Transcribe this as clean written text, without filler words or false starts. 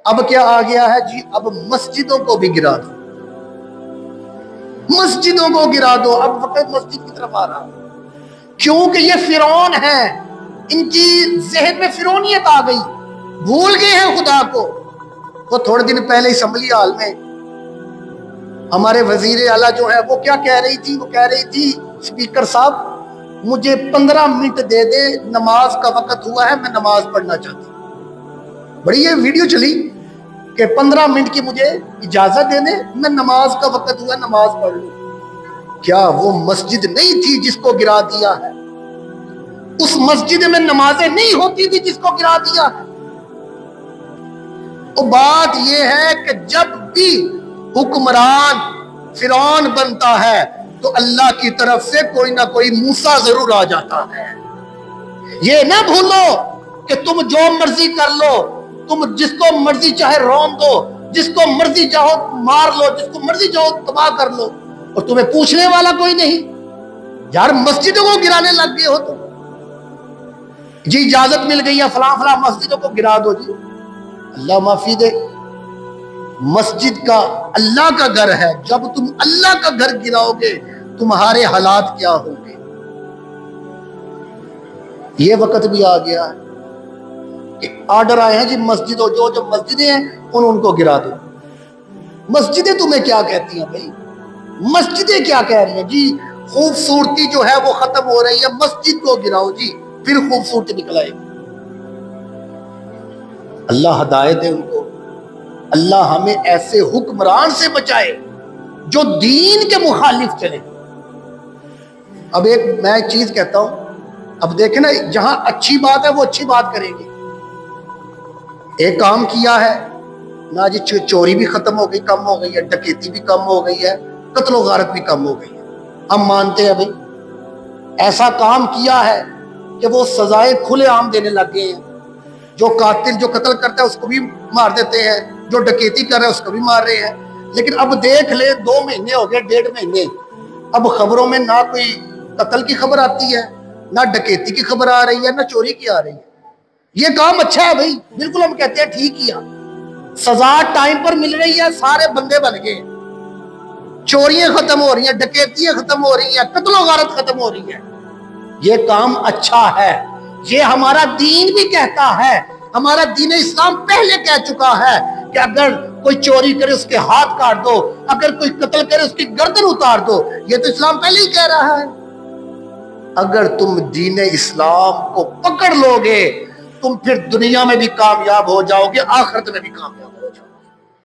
اب کیا آ گیا ہے جی؟ اب مسجدوں کو بھی گرا دو، مسجدوں کو گرا دو۔ اب وقت مسجد کی طرف آ رہا، کیونکہ یہ فرعون ہے، ان کی ذہن میں فرعونیت آ گئی، بھول گئے ہیں خدا کو۔ وہ تھوڑے دن پہلے اسمبلی ہال میں ہمارے وزیر اعلیٰ جو ہے وہ کیا کہہ رہی تھی؟ وہ کہہ رہی تھی اسپیکر صاحب مجھے 15 منٹ دے دے، نماز کا وقت ہوا ہے، میں نماز پڑھنا چاہتی ہوں۔ بڑی یہ ویڈیو چلی کہ 15 منٹ کی مجھے اجازت دے دے، میں نماز کا وقت ہوا، نماز پڑھ لوں۔ کیا وہ مسجد نہیں تھی جس کو گرا دیا ہے؟ اس مسجد میں نمازیں نہیں ہوتی تھی جس کو گرا دیا ہے؟ اور بات یہ ہے کہ جب بھی حکمران فرعون بنتا ہے تو اللہ کی طرف سے کوئی نہ کوئی موسیٰ ضرور آ جاتا ہے۔ یہ نہ بھولو کہ تم جو مرضی کر لو، تم جس کو مرضی چاہے رون دو، جس کو مرضی چاہو مار لو، جس کو مرضی چاہو تباہ کر لو، اور تمہیں پوچھنے والا کوئی نہیں۔ یار مسجدوں کو گرانے لگ گئے ہو تم، جی اجازت مل گئی ہے فلاں فلاں مسجدوں کو گرا دو جی، اللہ معافی دے۔ مسجد کا اللہ کا گھر ہے، جب تم اللہ کا گھر گراؤ گے تمہارے حالات کیا ہوں گے؟ یہ وقت بھی آ گیا ہے کہ آرڈر آئے ہیں جی مسجدوں، جو مسجدیں ہیں ان کو گرا دو۔ مسجدیں تمہیں کیا کہتی ہیں بھائی؟ مسجدیں کیا کہہ رہی ہیں جی؟ خوبصورتی جو ہے وہ ختم ہو رہی ہے، مسجد کو گراؤ جی، پھر خوبصورتی نکل آئے گی۔ اللہ ہدایت دے ان کو، اللہ ہمیں ایسے حکمران سے بچائے جو دین کے مخالف چلے۔ اب میں ایک چیز کہتا ہوں، اب دیکھیں نا، جہاں اچھی بات ہے وہ اچھی بات کریں گے۔ ایک کام کیا ہے نا جی، چوری بھی ختم ہو گئی، کم ہو گئی ہے، ڈکیتی بھی کم ہو گئی ہے، قتل و غارت بھی کم ہو گئی ہے، ہم مانتے ہیں بھائی ایسا کام کیا ہے کہ وہ سزائیں کھلے عام دینے لگ گئے ہیں۔ جو قاتل جو قتل کرتا ہے اس کو بھی مار دیتے ہیں، جو ڈکیتی کر رہا ہے اس کو بھی مار رہے ہیں۔ لیکن اب دیکھ لے 2 مہینے ہو گئے، 1.5 مہینے، اب خبروں میں نہ کوئی قتل کی خبر آتی ہے، نہ ڈکیتی کی خبر آ رہی ہے، نہ چوری کی آ رہی ہے۔ یہ کام اچھا ہے بھائی، بالکل ہم کہتے ہیں ٹھیک کیا، سزا ٹائم پر مل رہی ہے، سارے بندے بن گئے، چوریاں ختم ہو رہی ہیں، ڈکیتیاں ختم ہو رہی ہیں، قتل و غارت ختم ہو رہی ہے۔ یہ کام اچھا ہے، یہ ہمارا دین بھی کہتا ہے، ہمارا دین اسلام پہلے کہہ چکا ہے کہ اگر کوئی چوری کرے اس کے ہاتھ کاٹ دو، اگر کوئی قتل کرے اس کی گردن اتار دو۔ یہ تو اسلام پہلے ہی کہہ رہا ہے۔ اگر تم دین اسلام کو پکڑ لو گے تم پھر دنیا میں بھی کامیاب ہو جاؤ گے، آخرت میں بھی کامیاب ہو جاؤ گے۔